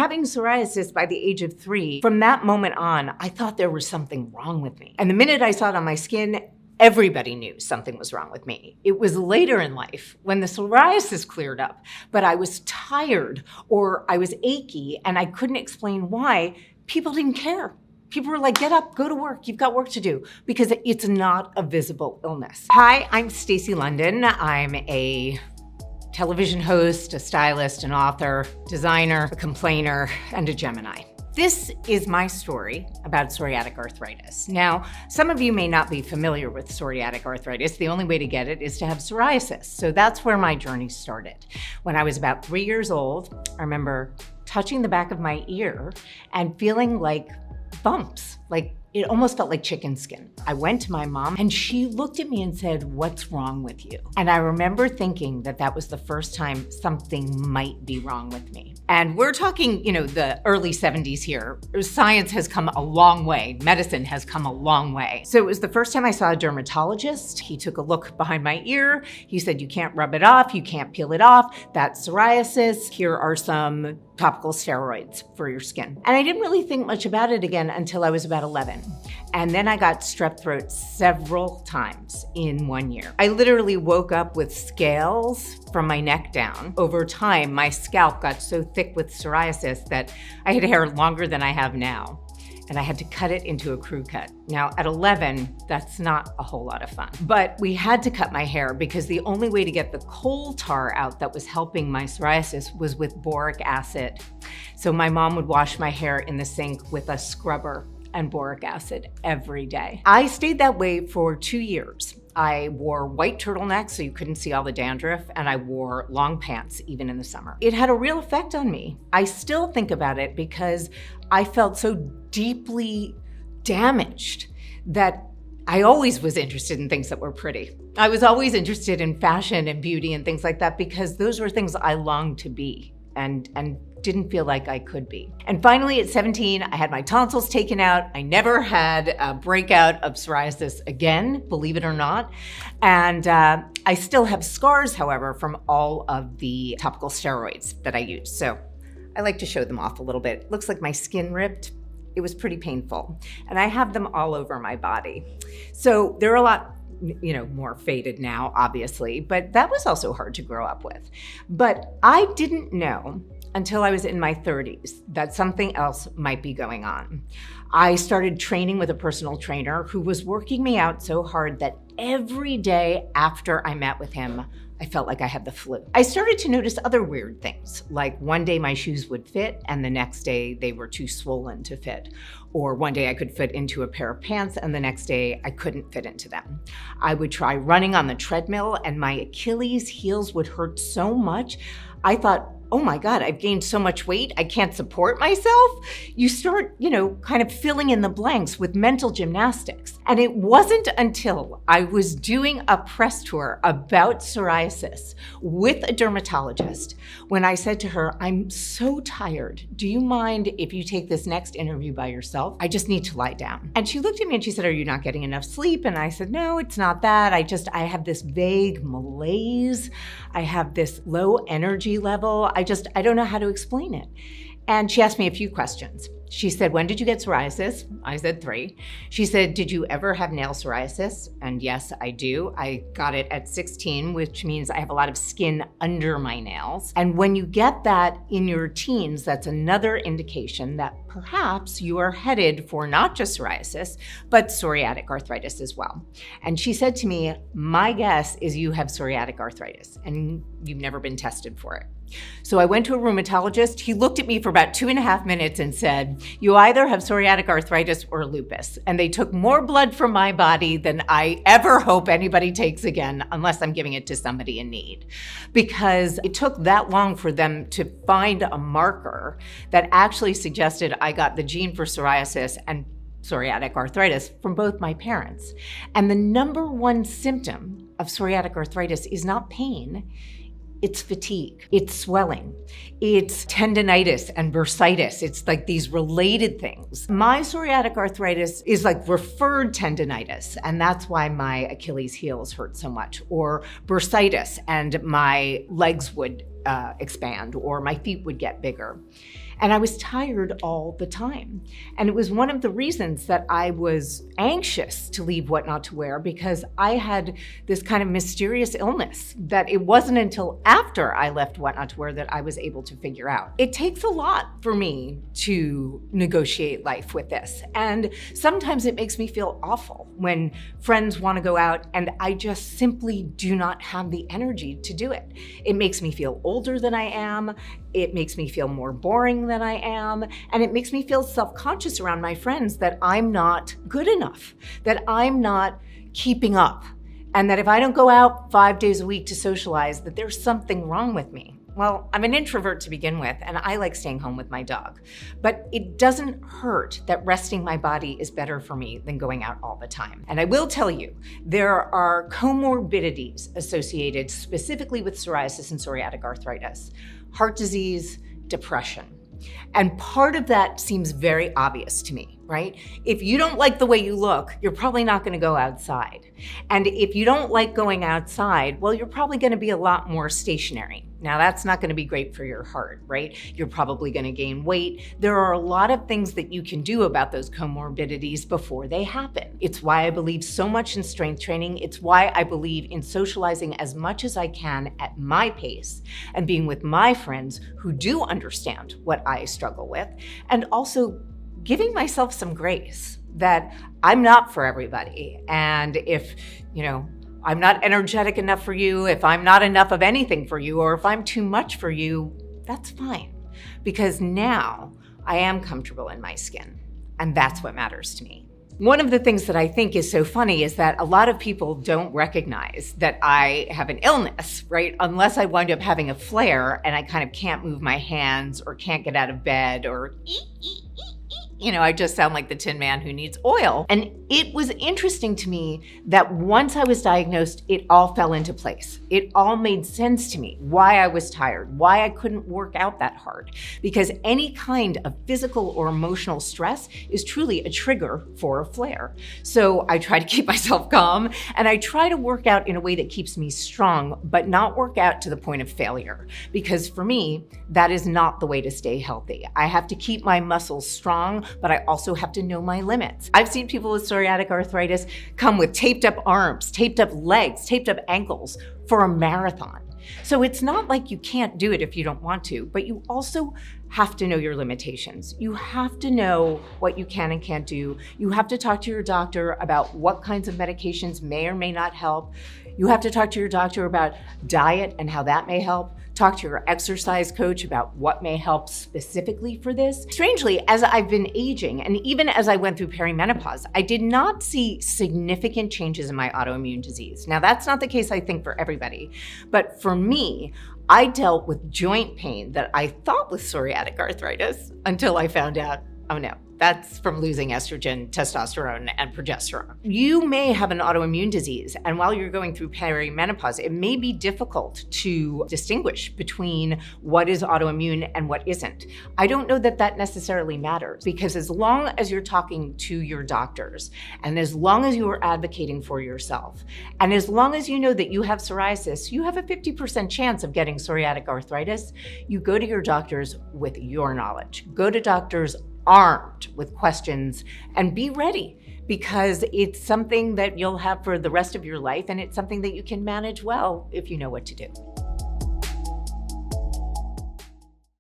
having psoriasis by the age of 3, from that moment on, I thought there was something wrong with me. And the minute I saw it on my skin, everybody knew something was wrong with me. It was later in life when the psoriasis cleared up, but I was tired or I was achy and I couldn't explain why. People didn't care. People were like, get up, go to work. You've got work to do, because it's not a visible illness. Hi, I'm Stacy London. I'm a television host, a stylist, an author, designer, a complainer, and a Gemini. This is my story about psoriatic arthritis. Now, some of you may not be familiar with psoriatic arthritis. The only way to get it is to have psoriasis. So that's where my journey started. When I was about 3 years old, I remember touching the back of my ear and feeling like bumps, like it almost felt like chicken skin. I went to my mom and she looked at me and said, "What's wrong with you?" And I remember thinking that that was the first time something might be wrong with me. And we're talking, the early 70s here. Science has come a long way. Medicine has come a long way. So it was the first time I saw a dermatologist. He took a look behind my ear. He said, "You can't rub it off. You can't peel it off. That's psoriasis. Here are some topical steroids for your skin." And I didn't really think much about it again until I was about 11. And then I got strep throat several times in 1 year. I literally woke up with scales from my neck down. Over time, my scalp got so thick with psoriasis that I had hair longer than I have now. And I had to cut it into a crew cut. Now, at 11, that's not a whole lot of fun. But we had to cut my hair because the only way to get the coal tar out that was helping my psoriasis was with boric acid. So my mom would wash my hair in the sink with a scrubber and boric acid every day. I stayed that way for 2 years. I wore white turtlenecks so you couldn't see all the dandruff, and I wore long pants even in the summer. It had a real effect on me. I still think about it because I felt so deeply damaged that I always was interested in things that were pretty. I was always interested in fashion and beauty and things like that because those were things I longed to be and didn't feel like I could be. And finally at 17, I had my tonsils taken out. I never had a breakout of psoriasis again, believe it or not. And I still have scars, however, from all of the topical steroids that I use. So I like to show them off a little bit. It looks like my skin ripped. It was pretty painful. And I have them all over my body. So they're a lot more faded now, obviously, but that was also hard to grow up with. But I didn't know until I was in my 30s that something else might be going on. I started training with a personal trainer who was working me out so hard that every day after I met with him, I felt like I had the flu. I started to notice other weird things, like one day my shoes would fit and the next day they were too swollen to fit. Or one day I could fit into a pair of pants and the next day I couldn't fit into them. I would try running on the treadmill and my Achilles heels would hurt so much. I thought, oh my God, I've gained so much weight, I can't support myself. You start, kind of filling in the blanks with mental gymnastics. And it wasn't until I was doing a press tour about psoriasis with a dermatologist when I said to her, "I'm so tired. Do you mind if you take this next interview by yourself? I just need to lie down." And she looked at me and she said, "Are you not getting enough sleep?" And I said, "No, it's not that. I have this vague malaise. I have this low energy level. I don't know how to explain it." And she asked me a few questions. She said, "When did you get psoriasis?" I said 3. She said, "Did you ever have nail psoriasis?" And yes, I do. I got it at 16, which means I have a lot of skin under my nails. And when you get that in your teens, that's another indication that perhaps you are headed for not just psoriasis, but psoriatic arthritis as well. And she said to me, "My guess is you have psoriatic arthritis and you've never been tested for it." So I went to a rheumatologist. He looked at me for about 2.5 minutes and said, "You either have psoriatic arthritis or lupus." And they took more blood from my body than I ever hope anybody takes again, unless I'm giving it to somebody in need. Because it took that long for them to find a marker that actually suggested I got the gene for psoriasis and psoriatic arthritis from both my parents. And the number one symptom of psoriatic arthritis is not pain. It's fatigue, it's swelling, it's tendinitis and bursitis. It's like these related things. My psoriatic arthritis is like referred tendinitis, and that's why my Achilles heels hurt so much, or bursitis, and my legs would expand, or my feet would get bigger. And I was tired all the time. And it was one of the reasons that I was anxious to leave What Not to Wear, because I had this kind of mysterious illness that it wasn't until after I left What Not to Wear that I was able to figure out. It takes a lot for me to negotiate life with this. And sometimes it makes me feel awful when friends want to go out and I just simply do not have the energy to do it. It makes me feel older than I am. It makes me feel more boring than I am. And it makes me feel self-conscious around my friends that I'm not good enough, that I'm not keeping up, and that if I don't go out 5 days a week to socialize, that there's something wrong with me. Well, I'm an introvert to begin with, and I like staying home with my dog. But it doesn't hurt that resting my body is better for me than going out all the time. And I will tell you, there are comorbidities associated specifically with psoriasis and psoriatic arthritis: heart disease, depression. And part of that seems very obvious to me, right? If you don't like the way you look, you're probably not going to go outside. And if you don't like going outside, well, you're probably going to be a lot more stationary. Now, that's not going to be great for your heart, right? You're probably going to gain weight. There are a lot of things that you can do about those comorbidities before they happen. It's why I believe so much in strength training. It's why I believe in socializing as much as I can at my pace and being with my friends who do understand what I struggle with, and also giving myself some grace that I'm not for everybody. And if, I'm not energetic enough for you, if I'm not enough of anything for you, or if I'm too much for you, that's fine. Because now I am comfortable in my skin, and that's what matters to me. One of the things that I think is so funny is that a lot of people don't recognize that I have an illness, right? Unless I wind up having a flare and I kind of can't move my hands or can't get out of bed or I just sound like the Tin Man who needs oil. And it was interesting to me that once I was diagnosed, it all fell into place. It all made sense to me why I was tired, why I couldn't work out that hard. Because any kind of physical or emotional stress is truly a trigger for a flare. So I try to keep myself calm, and I try to work out in a way that keeps me strong, but not work out to the point of failure. Because for me, that is not the way to stay healthy. I have to keep my muscles strong, but I also have to know my limits. I've seen people with psoriatic arthritis come with taped up arms, taped up legs, taped up ankles for a marathon. So it's not like you can't do it if you don't want to, but you also have to know your limitations. You have to know what you can and can't do. You have to talk to your doctor about what kinds of medications may or may not help. You have to talk to your doctor about diet and how that may help. Talk to your exercise coach about what may help specifically for this. Strangely, as I've been aging, and even as I went through perimenopause, I did not see significant changes in my autoimmune disease. Now, that's not the case, I think, for everybody. But for me, I dealt with joint pain that I thought was psoriatic arthritis until I found out, oh no, that's from losing estrogen, testosterone, and progesterone. You may have an autoimmune disease, and while you're going through perimenopause, it may be difficult to distinguish between what is autoimmune and what isn't. I don't know that that necessarily matters, because as long as you're talking to your doctors, and as long as you are advocating for yourself, and as long as you know that you have psoriasis, you have a 50% chance of getting psoriatic arthritis, you go to your doctors with your knowledge. Go to doctors armed with questions, and be ready, because it's something that you'll have for the rest of your life, and it's something that you can manage well if you know what to do.